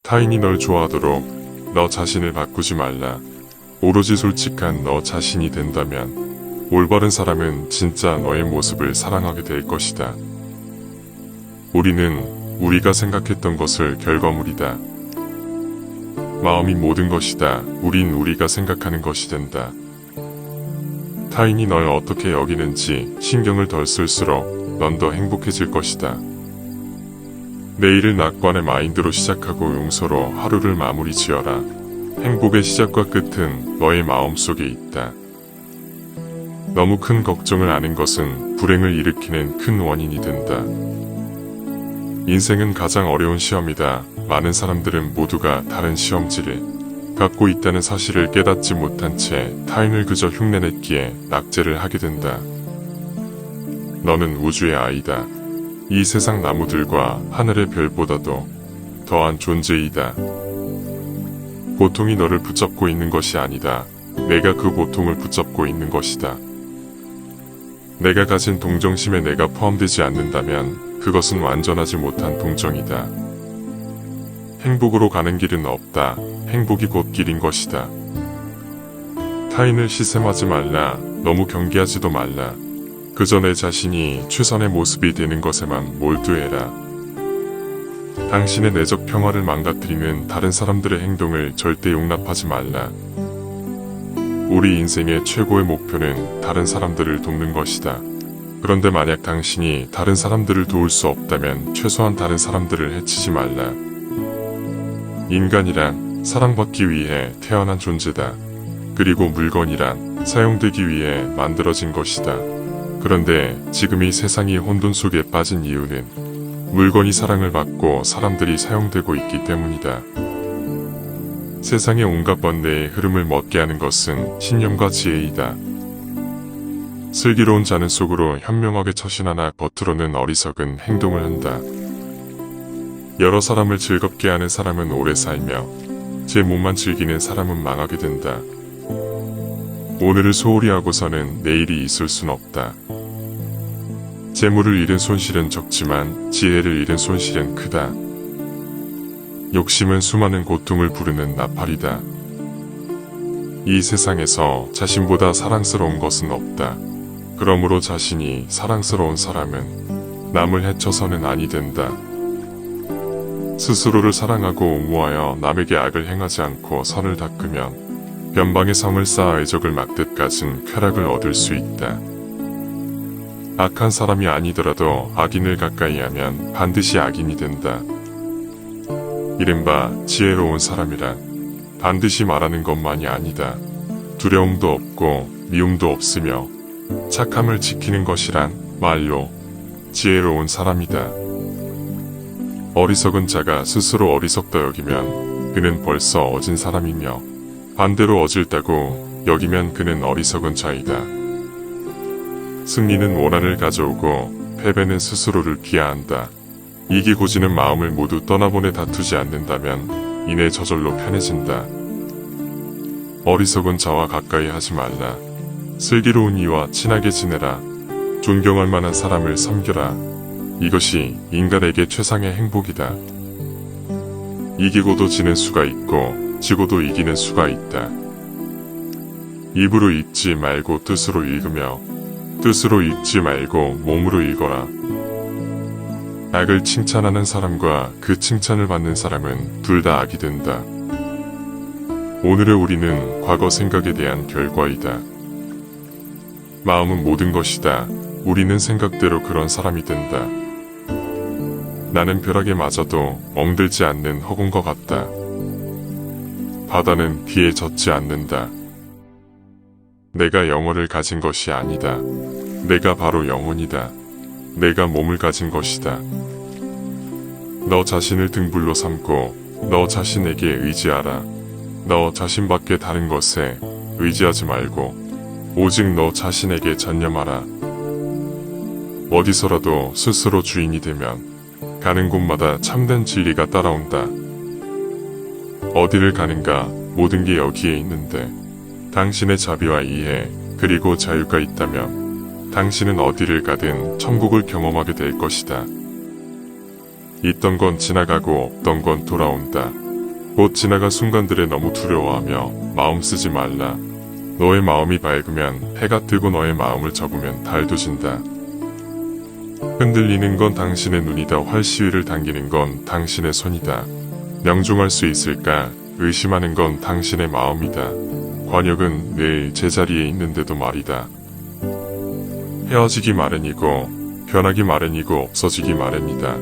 타인이 널 좋아하도록 너 자신을 바꾸지 말라. 오로지 솔직한 너 자신이 된다면 올바른 사람은 진짜 너의 모습을 사랑하게 될 것이다. 우리는 우리가 생각했던 것을 결과물이다. 마음이 모든 것이다. 우린 우리가 생각하는 것이 된다. 타인이 널 어떻게 여기는지 신경을 덜 쓸수록 넌 더 행복해질 것이다. 내일을 낙관의 마인드로 시작하고 용서로 하루를 마무리 지어라. 행복의 시작과 끝은 너의 마음속에 있다. 너무 큰 걱정을 아는 것은 불행을 일으키는 큰 원인이 된다. 인생은 가장 어려운 시험이다. 많은 사람들은 모두가 다른 시험지를 갖고 있다는 사실을 깨닫지 못한 채 타인을 그저 흉내냈기에 낙제를 하게 된다. 너는 우주의 아이다. 이 세상 나무들과 하늘의 별보다도 더한 존재이다. 고통이 너를 붙잡고 있는 것이 아니다. 내가 그 고통을 붙잡고 있는 것이다. 내가 가진 동정심에 내가 포함되지 않는다면 그것은 완전하지 못한 동정이다. 행복으로 가는 길은 없다. 행복이 곧 길인 것이다. 타인을 시샘하지 말라. 너무 경계하지도 말라. 그저 내 자신이 최선의 모습이 되는 것에만 몰두해라. 당신의 내적 평화를 망가뜨리는 다른 사람들의 행동을 절대 용납하지 말라. 우리 인생의 최고의 목표는 다른 사람들을 돕는 것이다. 그런데 만약 당신이 다른 사람들을 도울 수 없다면 최소한 다른 사람들을 해치지 말라. 인간이란 사랑받기 위해 태어난 존재다. 그리고 물건이란 사용되기 위해 만들어진 것이다. 그런데 지금 이 세상이 혼돈 속에 빠진 이유는 물건이 사랑을 받고 사람들이 사용되고 있기 때문이다. 세상의 온갖 번뇌의 흐름을 멎게 하는 것은 신념과 지혜이다. 슬기로운 자는 속으로 현명하게 처신하나 겉으로는 어리석은 행동을 한다. 여러 사람을 즐겁게 하는 사람은 오래 살며 제 몸만 즐기는 사람은 망하게 된다. 오늘을 소홀히 하고서는 내일이 있을 순 없다. 재물을 잃은 손실은 적지만 지혜를 잃은 손실은 크다. 욕심은 수많은 고통을 부르는 나팔이다. 이 세상에서 자신보다 사랑스러운 것은 없다. 그러므로 자신이 사랑스러운 사람은 남을 해쳐서는 아니 된다. 스스로를 사랑하고 옹호하여 남에게 악을 행하지 않고 선을 닦으면 변방의 성을 쌓아 애적을 막듯 가진 쾌락을 얻을 수 있다. 악한 사람이 아니더라도 악인을 가까이 하면 반드시 악인이 된다. 이른바 지혜로운 사람이란 반드시 말하는 것만이 아니다. 두려움도 없고 미움도 없으며 착함을 지키는 것이란 말로 지혜로운 사람이다. 어리석은 자가 스스로 어리석다 여기면 그는 벌써 어진 사람이며 반대로 어질다고 여기면 그는 어리석은 자이다. 승리는 원한을 가져오고 패배는 스스로를 비하한다. 이기고지는 마음을 모두 떠나보내 다투지 않는다면 이내 저절로 편해진다. 어리석은 자와 가까이 하지 말라. 슬기로운 이와 친하게 지내라. 존경할 만한 사람을 섬겨라. 이것이 인간에게 최상의 행복이다. 이기고도 지는 수가 있고 지고도 이기는 수가 있다. 입으로 읽지 말고 뜻으로 읽으며 뜻으로 읽지 말고 몸으로 읽어라. 악을 칭찬하는 사람과 그 칭찬을 받는 사람은 둘 다 악이 된다. 오늘의 우리는 과거 생각에 대한 결과이다. 마음은 모든 것이다. 우리는 생각대로 그런 사람이 된다. 나는 벼락에 맞아도 멍들지 않는 허공과 같다. 바다는 비에 젖지 않는다. 내가 영혼을 가진 것이 아니다. 내가 바로 영혼이다. 내가 몸을 가진 것이다. 너 자신을 등불로 삼고 너 자신에게 의지하라. 너 자신밖에 다른 것에 의지하지 말고 오직 너 자신에게 전념하라. 어디서라도 스스로 주인이 되면 가는 곳마다 참된 진리가 따라온다. 어디를 가는가 모든 게 여기에 있는데 당신의 자비와 이해 그리고 자유가 있다면 당신은 어디를 가든 천국을 경험하게 될 것이다. 있던 건 지나가고 없던 건 돌아온다. 곧 지나갈 순간들에 너무 두려워하며 마음 쓰지 말라. 너의 마음이 밝으면 해가 뜨고 너의 마음을 접으면 달도 진다. 흔들리는 건 당신의 눈이다. 활시위를 당기는 건 당신의 손이다. 명중할 수 있을까? 의심하는 건 당신의 마음이다. 관역은 내일 제자리에 있는데도 말이다. 헤어지기 마련이고 변하기 마련이고 없어지기 마련이다.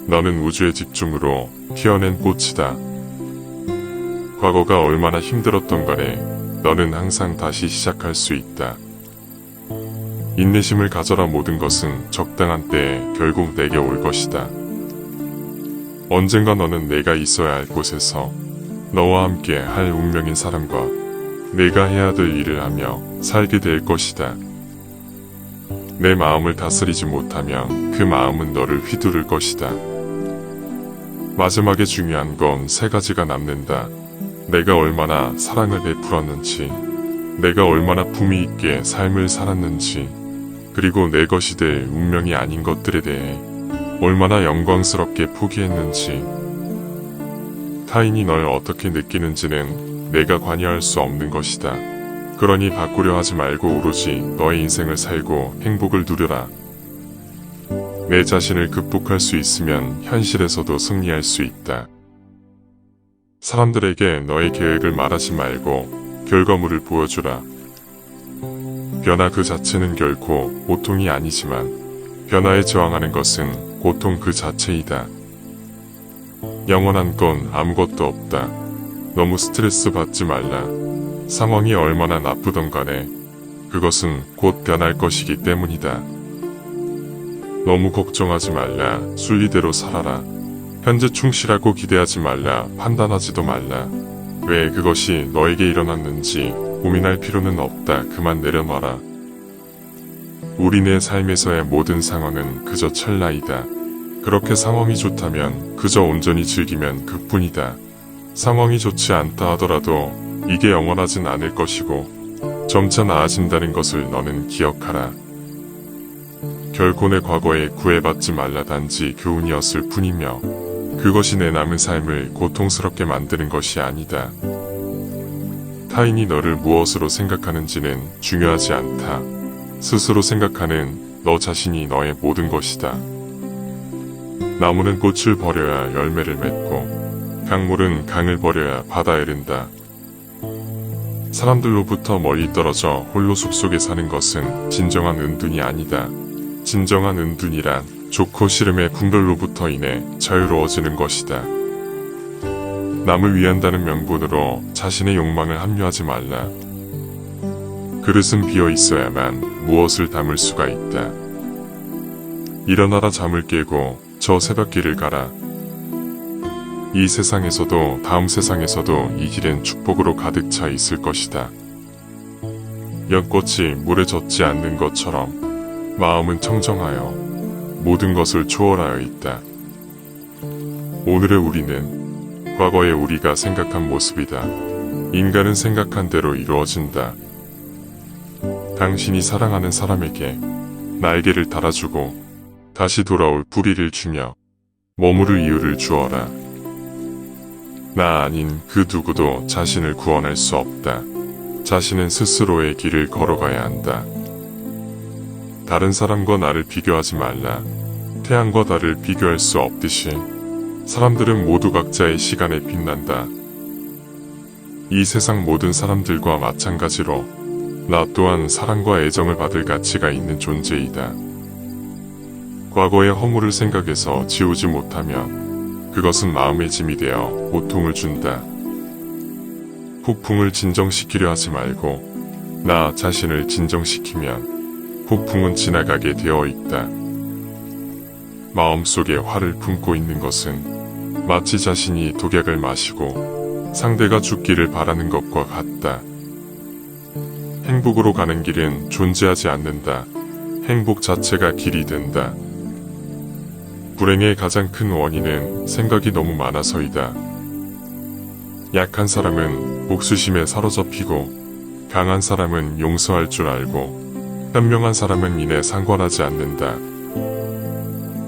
너는 우주의 집중으로 피어낸 꽃이다. 과거가 얼마나 힘들었던 간에 너는 항상 다시 시작할 수 있다. 인내심을 가져라. 모든 것은 적당한 때에 결국 내게 올 것이다. 언젠가 너는 내가 있어야 할 곳에서 너와 함께 할 운명인 사람과 내가 해야 될 일을 하며 살게 될 것이다. 내 마음을 다스리지 못하면 그 마음은 너를 휘두를 것이다. 마지막에 중요한 건 세 가지가 남는다. 내가 얼마나 사랑을 베풀었는지, 내가 얼마나 품위 있게 삶을 살았는지, 그리고 내 것이 될 운명이 아닌 것들에 대해 얼마나 영광스럽게 포기했는지. 타인이 널 어떻게 느끼는지는 내가 관여할 수 없는 것이다. 그러니 바꾸려 하지 말고 오로지 너의 인생을 살고 행복을 누려라. 내 자신을 극복할 수 있으면 현실에서도 승리할 수 있다. 사람들에게 너의 계획을 말하지 말고 결과물을 보여주라. 변화 그 자체는 결코 고통이 아니지만 변화에 저항하는 것은 고통 그 자체이다. 영원한 건 아무것도 없다. 너무 스트레스 받지 말라. 상황이 얼마나 나쁘던 간에 그것은 곧 변할 것이기 때문이다. 너무 걱정하지 말라. 순리대로 살아라. 현재 충실하고 기대하지 말라. 판단하지도 말라. 왜 그것이 너에게 일어났는지 고민할 필요는 없다. 그만 내려놔라. 우리네 삶에서의 모든 상황은 그저 찰나이다. 그렇게 상황이 좋다면 그저 온전히 즐기면 그뿐이다. 상황이 좋지 않다 하더라도 이게 영원하진 않을 것이고 점차 나아진다는 것을 너는 기억하라. 결코 내 과거에 구애받지 말라. 단지 교훈이었을 뿐이며 그것이 내 남은 삶을 고통스럽게 만드는 것이 아니다. 타인이 너를 무엇으로 생각하는지는 중요하지 않다. 스스로 생각하는 너 자신이 너의 모든 것이다. 나무는 꽃을 버려야 열매를 맺고 강물은 강을 버려야 바다에 이른다. 사람들로부터 멀리 떨어져 홀로 숲속에 사는 것은 진정한 은둔이 아니다. 진정한 은둔이란 좋고 싫음의 분별로부터 인해 자유로워지는 것이다. 남을 위한다는 명분으로 자신의 욕망을 합류하지 말라. 그릇은 비어 있어야만 무엇을 담을 수가 있다. 일어나라. 잠을 깨고 저 새벽길을 가라. 이 세상에서도 다음 세상에서도 이 길엔 축복으로 가득 차 있을 것이다. 연꽃이 물에 젖지 않는 것처럼 마음은 청정하여 모든 것을 초월하여 있다. 오늘의 우리는 과거의 우리가 생각한 모습이다. 인간은 생각한 대로 이루어진다. 당신이 사랑하는 사람에게 날개를 달아주고 다시 돌아올 부리를 주며 머무를 이유를 주어라. 나 아닌 그 누구도 자신을 구원할 수 없다. 자신은 스스로의 길을 걸어가야 한다. 다른 사람과 나를 비교하지 말라. 태양과 달을 비교할 수 없듯이 사람들은 모두 각자의 시간에 빛난다. 이 세상 모든 사람들과 마찬가지로 나 또한 사랑과 애정을 받을 가치가 있는 존재이다. 과거의 허물을 생각해서 지우지 못하면 그것은 마음의 짐이 되어 고통을 준다. 폭풍을 진정시키려 하지 말고 나 자신을 진정시키면 폭풍은 지나가게 되어 있다. 마음속에 화를 품고 있는 것은 마치 자신이 독약을 마시고 상대가 죽기를 바라는 것과 같다. 행복으로 가는 길은 존재하지 않는다. 행복 자체가 길이 된다. 불행의 가장 큰 원인은 생각이 너무 많아서이다. 약한 사람은 복수심에 사로잡히고 강한 사람은 용서할 줄 알고 현명한 사람은 이내 상관하지 않는다.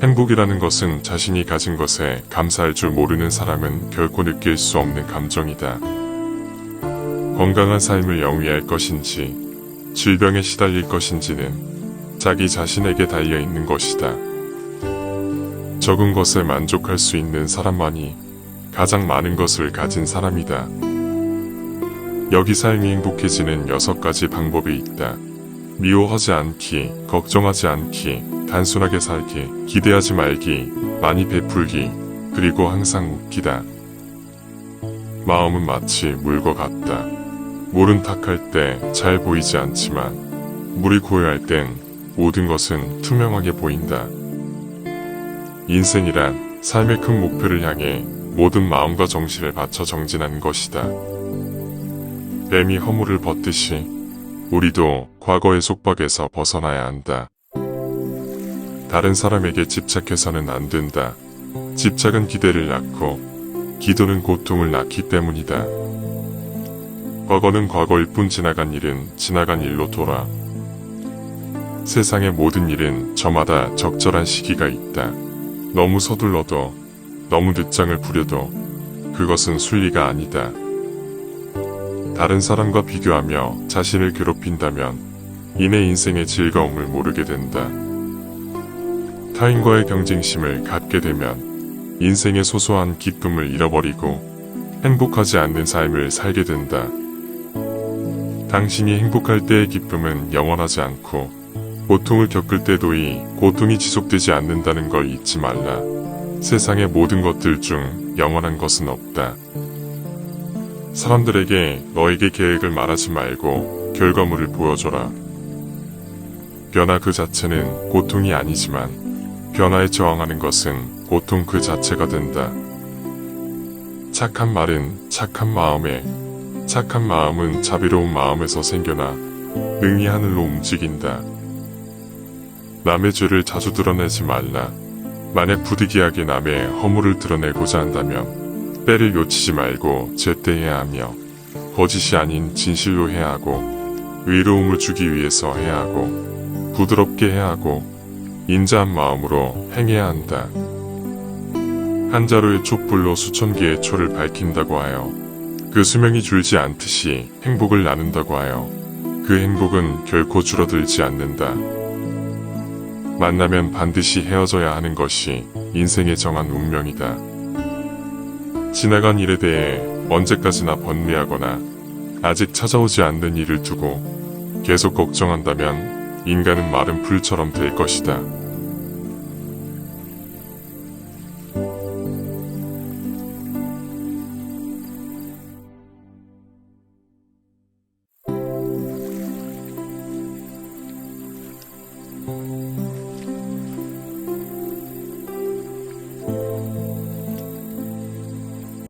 행복이라는 것은 자신이 가진 것에 감사할 줄 모르는 사람은 결코 느낄 수 없는 감정이다. 건강한 삶을 영위할 것인지, 질병에 시달릴 것인지는 자기 자신에게 달려 있는 것이다. 적은 것에 만족할 수 있는 사람만이 가장 많은 것을 가진 사람이다. 여기 삶이 행복해지는 6가지 방법이 있다. 미워하지 않기, 걱정하지 않기, 단순하게 살기, 기대하지 말기, 많이 베풀기, 그리고 항상 웃기다. 마음은 마치 물과 같다. 물은 탁할 때 잘 보이지 않지만 물이 고요할 땐 모든 것은 투명하게 보인다. 인생이란 삶의 큰 목표를 향해 모든 마음과 정신을 바쳐 정진하는 것이다. 뱀이 허물을 벗듯이 우리도 과거의 속박에서 벗어나야 한다. 다른 사람에게 집착해서는 안 된다. 집착은 기대를 낳고 기도는 고통을 낳기 때문이다. 과거는 과거일 뿐 지나간 일은 지나간 일로 돌아. 세상의 모든 일은 저마다 적절한 시기가 있다. 너무 서둘러도 너무 늦장을 부려도 그것은 순리가 아니다. 다른 사람과 비교하며 자신을 괴롭힌다면 이내 인생의 즐거움을 모르게 된다. 타인과의 경쟁심을 갖게 되면 인생의 소소한 기쁨을 잃어버리고 행복하지 않는 삶을 살게 된다. 당신이 행복할 때의 기쁨은 영원하지 않고 고통을 겪을 때도 이 고통이 지속되지 않는다는 걸 잊지 말라. 세상의 모든 것들 중 영원한 것은 없다. 사람들에게 너에게 계획을 말하지 말고 결과물을 보여줘라. 변화 그 자체는 고통이 아니지만 변화에 저항하는 것은 고통 그 자체가 된다. 착한 말은 착한 마음에, 착한 마음은 자비로운 마음에서 생겨나 능히 하늘로 움직인다. 남의 죄를 자주 드러내지 말라. 만약 부득이하게 남의 허물을 드러내고자 한다면 때를 놓치지 말고 제때해야 하며 거짓이 아닌 진실로 해야 하고 의로움을 주기 위해서 해야 하고 부드럽게 해야 하고 인자한 마음으로 행해야 한다. 한 자루의 촛불로 수천 개의 초를 밝힌다고 하여 그 수명이 줄지 않듯이 행복을 나눈다고 하여 그 행복은 결코 줄어들지 않는다. 만나면 반드시 헤어져야 하는 것이 인생의 정한 운명이다. 지나간 일에 대해 언제까지나 번뇌하거나 아직 찾아오지 않는 일을 두고 계속 걱정한다면 인간은 마른 풀처럼 될 것이다.